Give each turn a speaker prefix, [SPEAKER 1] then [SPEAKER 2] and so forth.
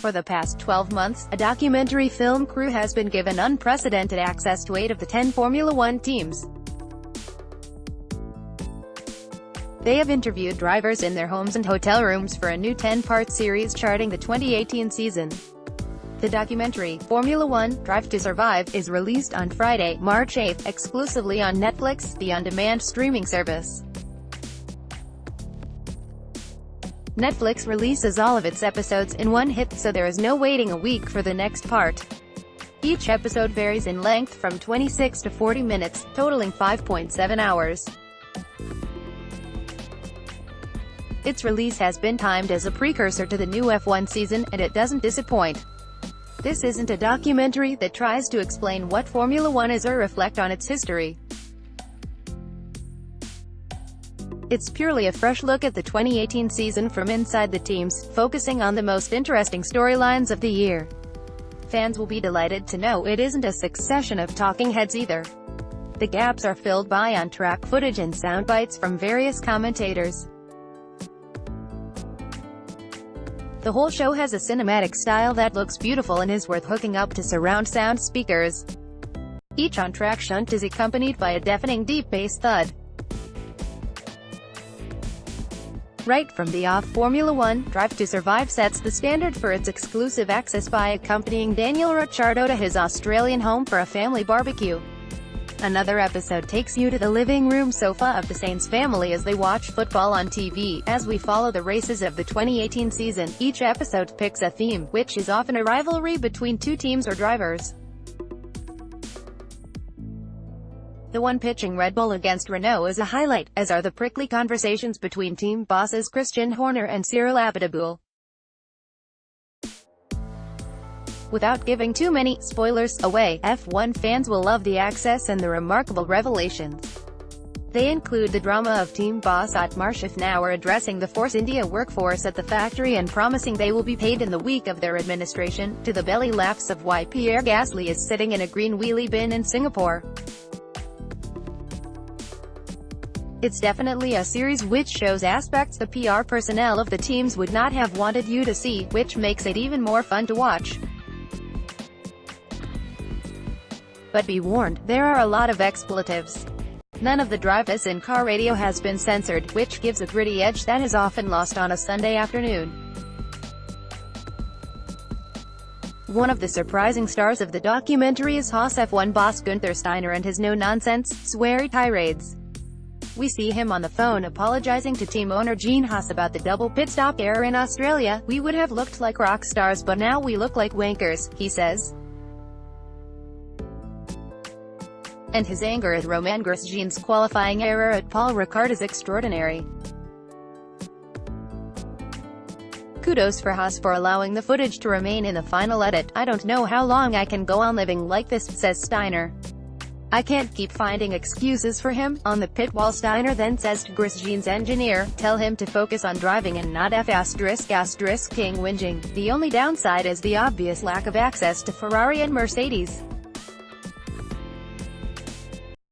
[SPEAKER 1] For the past 12 months, a documentary film crew has been given unprecedented access to 8 of the 10 Formula One teams. They have interviewed drivers in their homes and hotel rooms for a new 10-part series charting the 2018 season. The documentary, Formula One: Drive to Survive, is released on Friday, March 8, exclusively on Netflix, the on-demand streaming service. Netflix releases all of its episodes in one hit, so there is no waiting a week for the next part. Each episode varies in length from 26 to 40 minutes, totaling 5.7 hours. Its release has been timed as a precursor to the new F1 season, and it doesn't disappoint. This isn't a documentary that tries to explain what Formula One is or reflect on its history. It's purely a fresh look at the 2018 season from inside the teams, focusing on the most interesting storylines of the year. Fans will be delighted to know it isn't a succession of talking heads either. The gaps are filled by on-track footage and sound bites from various commentators. The whole show has a cinematic style that looks beautiful and is worth hooking up to surround sound speakers. Each on-track shunt is accompanied by a deafening deep bass thud. Right from the off, Formula One: Drive to Survive sets the standard for its exclusive access by accompanying Daniel Ricciardo to his Australian home for a family barbecue. Another episode takes you to the living room sofa of the Sainz family as they watch football on TV. As we follow the races of the 2018 season, each episode picks a theme, which is often a rivalry between two teams or drivers. The one pitching Red Bull against Renault is a highlight, as are the prickly conversations between team bosses Christian Horner and Cyril Abiteboul. Without giving too many spoilers away, F1 fans will love the access and the remarkable revelations. They include the drama of team boss Otmar Szafnauer addressing the Force India workforce at the factory and promising they will be paid in the week of their administration, to the belly laughs of why Pierre Gasly is sitting in a green wheelie bin in Singapore. It's definitely a series which shows aspects the PR personnel of the teams would not have wanted you to see, which makes it even more fun to watch. But be warned, there are a lot of expletives. None of the Drive Us in car radio has been censored, which gives a gritty edge that is often lost on a Sunday afternoon. One of the surprising stars of the documentary is Haas F1 boss Gunther Steiner and his no-nonsense, sweary tirades. We see him on the phone apologizing to team owner Gene Haas about the double pit stop error in Australia. "We would have looked like rock stars, but now we look like wankers," he says. And his anger at Romain Grosjean's qualifying error at Paul Ricard is extraordinary. Kudos for Haas for allowing the footage to remain in the final edit. "I don't know how long I can go on living like this," says Steiner. "I can't keep finding excuses for him." On the pit wall, Steiner then says to Grosjean's engineer, "Tell him to focus on driving and not ****king whinging." The only downside is the obvious lack of access to Ferrari and Mercedes.